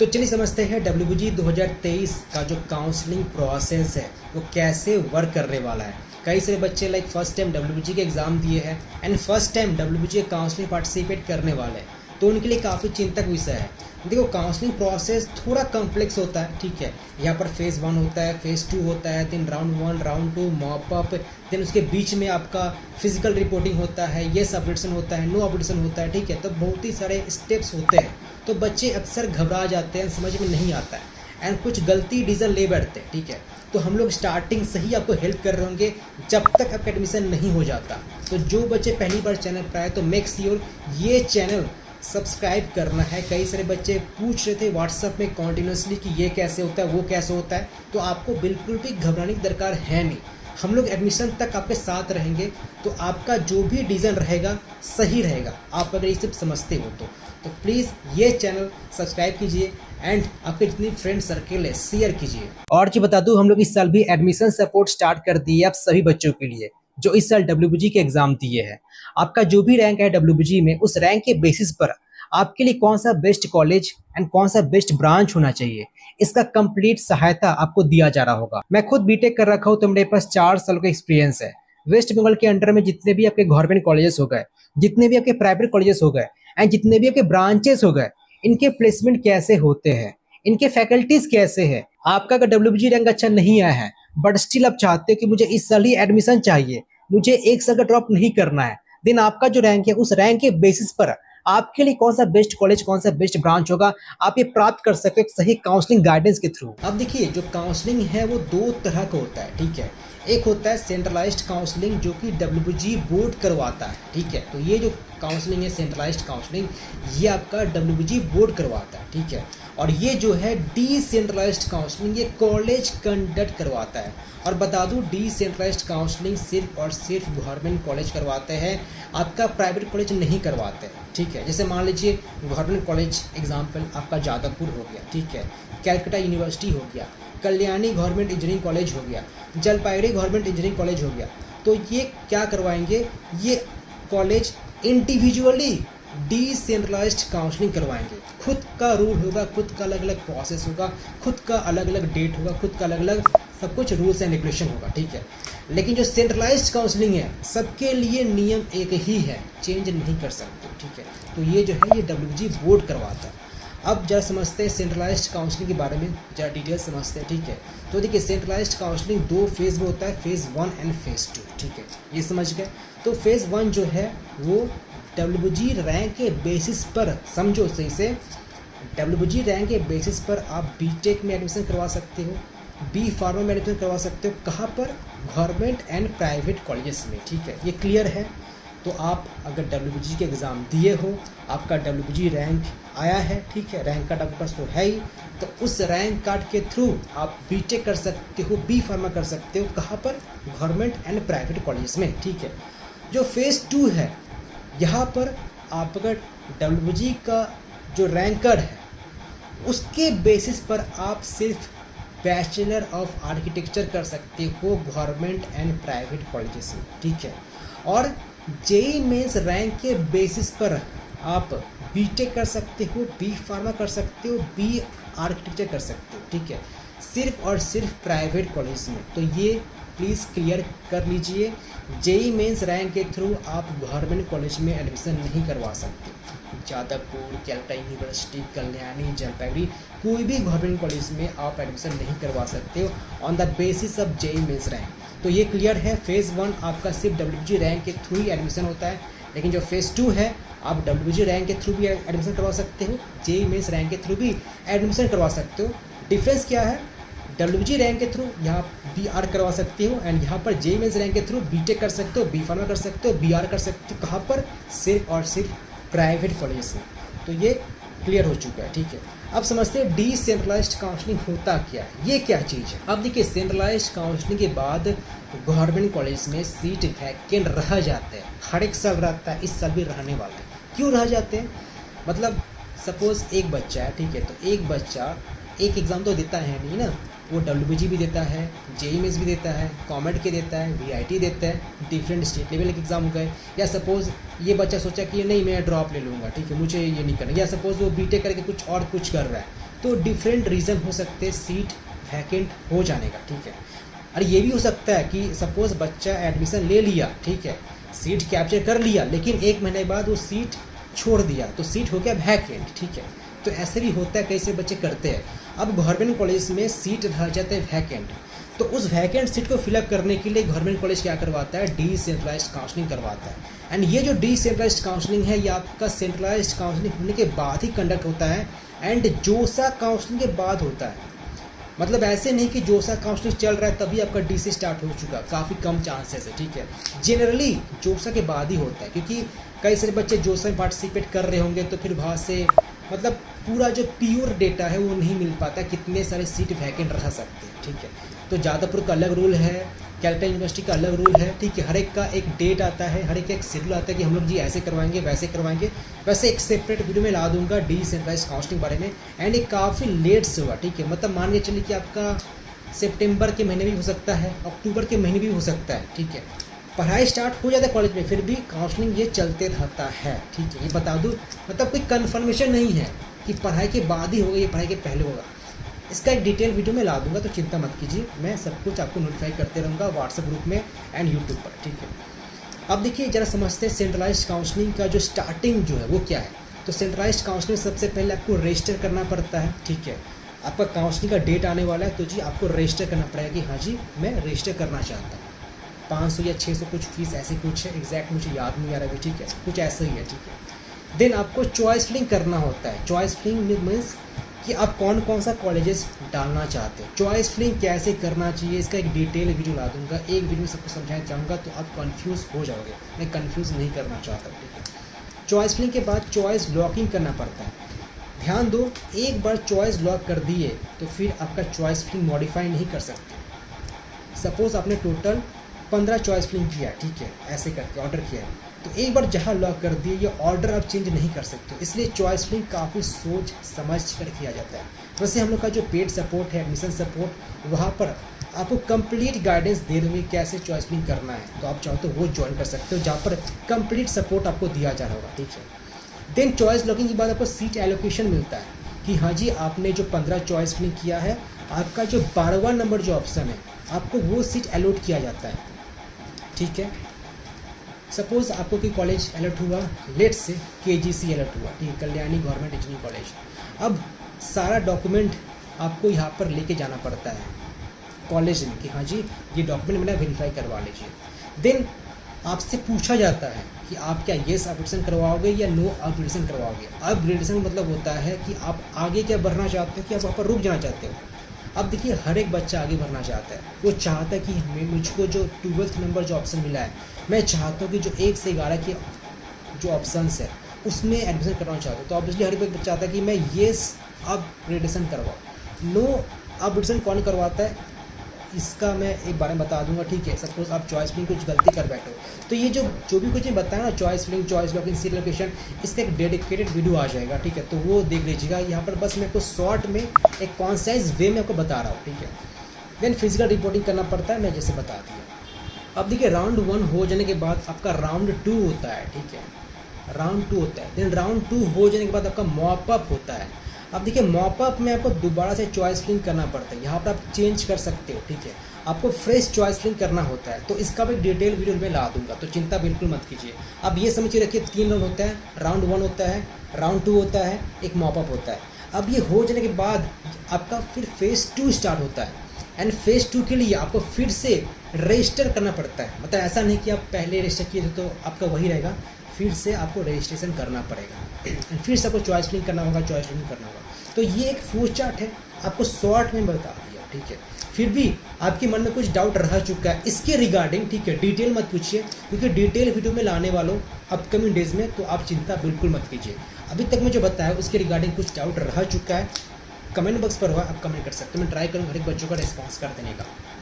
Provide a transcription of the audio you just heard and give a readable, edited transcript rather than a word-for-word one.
तो चलिए समझते हैं WBG 2023 का जो काउंसलिंग प्रोसेस है वो कैसे वर्क करने वाला है। कई सारे बच्चे लाइक फर्स्ट टाइम WBG के एग्ज़ाम दिए हैं एंड फर्स्ट टाइम WBG के काउंसलिंग पार्टिसिपेट करने वाले हैं, तो उनके लिए काफ़ी चिंतक विषय है। देखो, काउंसलिंग प्रोसेस थोड़ा कॉम्प्लेक्स होता है, ठीक है। यहाँ पर फेज़ 1 होता है, फेज़ 2 होता है, then round 1, round 2, mop up, then उसके बीच में आपका फिजिकल रिपोर्टिंग होता है, येस अपडेशन होता है, नो अपडेशन होता है, ठीक है। तो बहुत ही सारे स्टेप्स होते हैं, तो बच्चे अक्सर घबरा जाते हैं, समझ में नहीं आता है एंड कुछ गलती डिसीजन ले बैठते हैं, ठीक है। तो हम लोग स्टार्टिंग से ही आपको हेल्प कर रहे होंगे जब तक आपका एडमिशन नहीं हो जाता। तो जो बच्चे पहली बार चैनल पर आए तो मेक श्योर ये चैनल सब्सक्राइब करना है। कई सारे बच्चे पूछ रहे थे व्हाट्सएप में कॉन्टिन्यूसली कि ये कैसे होता है, वो कैसे होता है, तो आपको बिल्कुल भी घबराने की दरकार है नहीं। हम लोग एडमिशन तक आपके साथ रहेंगे, तो आपका जो भी डिसीजन रहेगा सही रहेगा, आप अगर ये सब समझते हो तो प्लीज़ ये चैनल सब्सक्राइब कीजिए एंड आपके जितनी फ्रेंड सर्किल है शेयर कीजिए। और जी बता दूं, हम लोग इस साल भी एडमिशन सपोर्ट स्टार्ट कर दिए आप सभी बच्चों के लिए जो इस साल WBG के एग्जाम दिए हैं। आपका जो भी रैंक है WBG में, उस रैंक के बेसिस पर आपके लिए कौन सा बेस्ट कॉलेज एंड कौन सा बेस्ट ब्रांच होना चाहिए, इसका कंप्लीट सहायता आपको दिया जा रहा होगा। मैं खुद बीटेक कर रखा हूँ, तो मेरे पास 4 साल का एक्सपीरियंस है। वेस्ट बंगाल के अंडर में जितने भी आपके गवर्नमेंट कॉलेजेस हो गए, जितने भी आपके प्राइवेट कॉलेजेस हो गए एंड जितने भी आपके ब्रांचेस हो गए, इनके प्लेसमेंट कैसे होते हैं, इनके फैकल्टीज कैसे हैं। आपका अगर WBG रैंक अच्छा नहीं आया है बट स्टिल आप चाहते हो कि मुझे इस साल ही एडमिशन चाहिए, मुझे एक साल का ड्रॉप नहीं करना है, देन आपका जो रैंक है उस रैंक के बेसिस पर आपके लिए कौन सा बेस्ट कॉलेज, कौन सा बेस्ट ब्रांच होगा, आप ये प्राप्त कर सकते हो एक सही काउंसलिंग गाइडेंस के थ्रू। अब देखिए, जो काउंसलिंग है वो 2 तरह का होता है, ठीक है। एक होता है सेंट्रलाइज्ड काउंसलिंग जो कि WBG बोर्ड करवाता है, ठीक है। तो ये जो काउंसलिंग है सेंट्रलाइज्ड काउंसलिंग, ये आपका WBG बोर्ड करवाता है, ठीक है। और ये जो है डिसेंट्रलाइज्ड काउंसलिंग, ये कॉलेज कंडक्ट करवाता है। और बता दूं, डिसेंट्रलाइज्ड काउंसलिंग सिर्फ और सिर्फ गवर्नमेंट कॉलेज करवाते हैं, आपका प्राइवेट कॉलेज नहीं करवाते हैं, ठीक है। जैसे मान लीजिए गवर्नमेंट कॉलेज एग्जाम्पल आपका जादवपुर हो गया, ठीक है, कैलकाटा यूनिवर्सिटी हो गया, कल्याणी गवर्नमेंट इंजीनियरिंग कॉलेज हो गया, जलपाईगुड़ी गवर्नमेंट इंजीनियरिंग कॉलेज हो गया। तो ये क्या करवाएंगे, ये कॉलेज इंडिविजुअली डिसेंट्रलाइज्ड काउंसलिंग करवाएंगे। खुद का रूल होगा, खुद का अलग अलग प्रोसेस होगा, खुद का अलग अलग डेट होगा, खुद का अलग अलग सब कुछ रूल्स एंड रेगुलेशन होगा, ठीक है। लेकिन जो सेंट्रलाइज्ड काउंसलिंग है सबके लिए नियम एक ही है, चेंज नहीं कर सकते, ठीक है। तो ये जो है ये WBG बोर्ड करवाता है। अब जरा समझते हैं सेंट्रलाइज्ड काउंसलिंग के बारे में, जरा डिटेल समझते हैं, ठीक है। तो देखिए, सेंट्रलाइज्ड काउंसलिंग 2 फेज़ में होता है, फेज़ 1 एंड फेज़ 2, ठीक है, ये समझ गए। तो फेज़ 1 जो है वो WBG रैंक के बेसिस पर, समझो सही से, WBG रैंक के बेसिस पर आप बीटेक में एडमिशन करवा सकते हो, बी फार्मा में एडमिशन करवा सकते हो। कहाँ पर? गवर्नमेंट एंड प्राइवेट कॉलेजेस में, ठीक है, ये क्लियर है। तो आप अगर WBG के एग्ज़ाम दिए हो, आपका WBG रैंक आया है, ठीक है, रैंक कार्ड आपके पास तो है ही, तो उस रैंक कार्ड के थ्रू आप बीटेक कर सकते हो, बी फार्मा कर सकते हो। कहाँ पर? गवर्नमेंट एंड प्राइवेट कॉलेज में, ठीक है। जो फेज़ 2 है, यहाँ पर आप अगर WBG का जो रैंक कार्ड है उसके बेसिस पर आप सिर्फ बैचलर ऑफ आर्किटेक्चर कर सकते हो गवर्नमेंट एंड प्राइवेट कॉलेजेस में, ठीक है। और JEE मेंस रैंक के बेसिस पर आप बीटेक कर सकते हो, बी फार्मा कर सकते हो, बी आर्किटेक्चर कर सकते हो, ठीक है, सिर्फ और सिर्फ प्राइवेट कॉलेज में। तो ये प्लीज़ क्लियर कर लीजिए, JEE मेंस रैंक के थ्रू आप गवर्नमेंट कॉलेज में एडमिशन नहीं करवा सकते। जादवपुर, कैलकाटा यूनिवर्सिटी, कल्याणी, जलपाईगुड़ी, कोई भी गवर्नमेंट कॉलेज में आप एडमिशन नहीं करवा सकते हो on the basis of JEE mains rank. तो ये क्लियर है। फेज़ 1 आपका सिर्फ WBG रैंक के थ्रू ही एडमिशन होता है, लेकिन जो फेज़ 2 है आप WBG रैंक के थ्रू भी एडमिशन करवा सकते हो, JEE मेंस रैंक के थ्रू भी एडमिशन करवा सकते हो। डिफरेंस क्या है? WBG रैंक के थ्रू यहाँ BR करवा सकते हो एंड यहाँ पर JEE मेंस रैंक के थ्रू बीटेक कर सकते हो, बी फार्मा कर सकते हो, BR कर सकते हो। कहाँ पर? सिर्फ और सिर्फ प्राइवेट कॉलेज में। तो ये क्लियर हो चुका है, ठीक है। अब समझते हैं डिसेंट्रलाइज्ड काउंसलिंग होता क्या है, ये क्या चीज़ है। अब देखिए, सेंट्रलाइज्ड काउंसलिंग के बाद गवर्नमेंट कॉलेज में सीट वैकेंट रह जाते हैं, हर एक साल रहता है, इस साल भी रहने वाला है। क्यों रह जाते हैं? मतलब सपोज़ एक बच्चा है, ठीक है, तो एक बच्चा एक एग्ज़ाम तो देता है नहीं ना, वो WBG भी देता है, JEE मेंस भी देता है, कॉमेट के देता है, VIT देता है, डिफरेंट स्टेट लेवल के एग्ज़ाम हो गए। या सपोज़ ये बच्चा सोचा कि नहीं मैं ड्रॉप ले लूँगा, ठीक है, मुझे ये नहीं करना, या सपोज़ वो बीटेक करके कुछ और कुछ कर रहा है, तो डिफरेंट रीज़न हो सकते हैं सीट वैकेंट हो जाने का, ठीक है। और ये भी हो सकता है कि सपोज़ बच्चा एडमिशन ले लिया, ठीक है, सीट कैप्चर कर लिया, लेकिन 1 महीने बाद वो सीट छोड़ दिया तो सीट हो गया वैकेंट, ठीक है। तो ऐसे भी होता है, कई से बच्चे करते हैं। अब गवर्नमेंट कॉलेज में सीट रह जाते हैं वैकेंट, तो उस वैकेंट सीट को फिलअप करने के लिए गवर्नमेंट कॉलेज क्या करवाता है, डिसेंट्रलाइज्ड काउंसलिंग करवाता है। एंड ये जो डिसेंट्रलाइज्ड काउंसलिंग है ये आपका सेंट्रलाइज्ड काउंसलिंग होने के बाद ही कंडक्ट होता है एंड जोसा काउंसलिंग के बाद होता है। मतलब ऐसे नहीं कि जोसा काउंसलिंग चल रहा है तभी आपका डीसी स्टार्ट हो चुका, काफ़ी कम चांसेस है, ठीक है। जनरली जोसा के बाद ही होता है, क्योंकि कई सारे बच्चे जोसा में पार्टिसिपेट कर रहे होंगे तो फिर वहाँ से मतलब पूरा जो प्योर डेटा है वो नहीं मिल पाता, कितने सारे सीट वैकेंट रह सकते हैं, ठीक है। तो जादवपुर का अलग रूल है, कैलकाटा यूनिवर्सिटी का अलग रूल है, ठीक है। हर एक का एक डेट आता है, हर एक का एक शेड्यूल आता है कि हम लोग जी ऐसे करवाएंगे वैसे करवाएंगे। वैसे एक सेपरेट वीडियो में ला दूंगा डिसेंट्रलाइज्ड काउंसलिंग बारे में। एंड ये काफ़ी लेट से हुआ, ठीक है। मतलब मान के चलिए कि आपका सितंबर के महीने भी हो सकता है, अक्टूबर के महीने भी हो सकता है, ठीक है। पढ़ाई स्टार्ट हो जाता है कॉलेज में, फिर भी काउंसलिंग ये चलते रहता है, ठीक है। ये बता दूँ, मतलब कोई कन्फर्मेशन नहीं है कि पढ़ाई के बाद ही होगा या पढ़ाई के पहले होगा। इसका एक डिटेल वीडियो में ला दूंगा, तो चिंता मत कीजिए, मैं सब कुछ आपको नोटिफाई करते रहूँगा व्हाट्सएप ग्रुप में एंड यूट्यूब पर, ठीक है। अब देखिए जरा समझते हैं सेंट्रलाइज्ड काउंसलिंग का जो स्टार्टिंग जो है वो क्या है। तो सेंट्रलाइज्ड काउंसलिंग सबसे पहले आपको रजिस्टर करना पड़ता है, ठीक है। आपका काउंसलिंग का डेट आने वाला है तो जी आपको रजिस्टर करना पड़ेगा कि हाँ जी मैं रजिस्टर करना चाहता हूँ। 500 या 600 कुछ फीस ऐसे कुछ है, एग्जैक्ट मुझे याद नहीं आ रहा है, ठीक है, कुछ ऐसा ही है, ठीक है। देन आपको चॉइस फिलिंग करना होता है। चॉइस फिलिंग मीन्स कि आप कौन कौन सा कॉलेजेस डालना चाहते हैं। चॉइस फिलिंग कैसे करना चाहिए इसका एक डिटेल वीडियो ला दूंगा, एक वीडियो में सबको समझाना चाहूँगा तो आप कंफ्यूज हो जाओगे, मैं कंफ्यूज नहीं करना चाहता, ठीक है। चॉइस फिलिंग के बाद चॉइस लॉकिंग करना पड़ता है। ध्यान दो, एक बार चॉइस लॉक कर दिए तो फिर आपका चॉइस फिलिंग मॉडिफाई नहीं कर सकते। सपोज आपने टोटल 15 चॉइस फिलिंग किया, ठीक है, ऐसे करके ऑर्डर किया है, तो एक बार जहाँ लॉक कर दिए ये ऑर्डर आप चेंज नहीं कर सकते। इसलिए चॉइस फिलिंग काफ़ी सोच समझ कर किया जाता है। वैसे हम लोग का जो पेड सपोर्ट है, एडमिशन सपोर्ट, वहाँ पर आपको कंप्लीट गाइडेंस दे रहे हैं कैसे चॉइस फिलिंग करना है, तो आप चाहो तो वो ज्वाइन कर सकते हो, जहाँ पर कंप्लीट सपोर्ट आपको दिया जा रहा होगा, ठीक है। देन चॉइस लॉकिंग के बाद आपको सीट एलोकेशन मिलता है कि हाँ जी आपने जो 15 चॉइस फिलिंग किया है, आपका जो 12वां नंबर जो ऑप्शन है आपको वो सीट अलॉट किया जाता है, ठीक है। सपोज आपको कोई कॉलेज अलर्ट हुआ, लेट से केजीसी अलर्ट हुआ, ठीक है, कल्याणी गवर्नमेंट इंजीनियरिंग कॉलेज। अब सारा डॉक्यूमेंट आपको यहाँ पर लेके जाना पड़ता है कॉलेज में कि हाँ जी ये डॉक्यूमेंट मैंने वेरीफाई करवा लीजिए। देन आपसे पूछा जाता है कि आप क्या येस अपग्रेडेशन करवाओगे या नो अपग्रेडेशन करवाओगे। अपग्रेडेशन मतलब होता है कि आप आगे क्या बढ़ना चाहते हो कि आप वहाँ पर रुक जाना चाहते हो। अब देखिए हर एक बच्चा आगे बढ़ना चाहता है, वो चाहता है कि मुझको जो 12th नंबर जो ऑप्शन मिला है, मैं चाहता हूँ कि जो 1 से 11 के जो ऑप्शंस है उसमें एडमिशन करना चाहता हूँ। तो ऑब्वियसली हर एक बच्चा चाहता है कि मैं येस अपग्रेडेशन करवाऊँ। नो अपग्रेडेशन कौन करवाता है इसका मैं एक बारे में बता दूंगा, ठीक है। सपोज आप चॉइस फिलिंग कुछ गलती कर बैठो तो ये जो भी कुछ बताया ना, choice filling, choice locking, seat location, इसका एक डेडिकेटेड वीडियो आ जाएगा, ठीक है, तो वो देख लीजिएगा। यहाँ पर बस मैं आपको शॉर्ट में एक कॉन्साइज वे में आपको बता रहा हूँ, ठीक है। देन फिजिकल रिपोर्टिंग करना पड़ता है, मैं जैसे बता दिया। अब देखिए राउंड 1 हो जाने के बाद आपका राउंड 2 होता है, ठीक है, राउंड 2 होता है। देन राउंड 2 हो जाने के बाद आपका मॉपअप होता है। अब देखिए मॉपअप में आपको दोबारा से चॉइस फिलिंग करना पड़ता है, यहाँ पर आप चेंज कर सकते हो, ठीक है, आपको फ्रेश चॉइस फिलिंग करना होता है। तो इसका भी डिटेल वीडियो में ला दूंगा, तो चिंता बिल्कुल मत कीजिए। अब ये समझ के रखिए 3 राउंड होता है, राउंड 1 होता है, राउंड 2 होता है, एक मॉपअप होता है। अब ये हो जाने के बाद आपका फिर फेज़ 2 स्टार्ट होता है एंड फेज़ 2 के लिए आपको फिर से रजिस्टर करना पड़ता है। मतलब ऐसा नहीं कि आप पहले रजिस्टर किए थे तो आपका वही रहेगा, फिर से आपको रजिस्ट्रेशन करना पड़ेगा, फिर से आपको चॉइस फिलिंग करना होगा, चॉइस फिलिंग करना होगा। तो ये एक फ्लो चार्ट है, आपको शॉर्ट में बता दिया, ठीक है। फिर भी आपके मन में कुछ डाउट रह चुका है इसके रिगार्डिंग, ठीक है, डिटेल मत पूछिए, क्योंकि डिटेल वीडियो में लाने वालों अपकमिंग डेज में, तो आप चिंता बिल्कुल मत कीजिए। अभी तक मैं जो बताया उसके रिगार्डिंग कुछ डाउट रह चुका है, कमेंट बॉक्स पर हुआ आप कमेंट कर सकते हो, मैं ट्राई करूँगा हर एक बच्चों का रिस्पॉन्स कर देने का।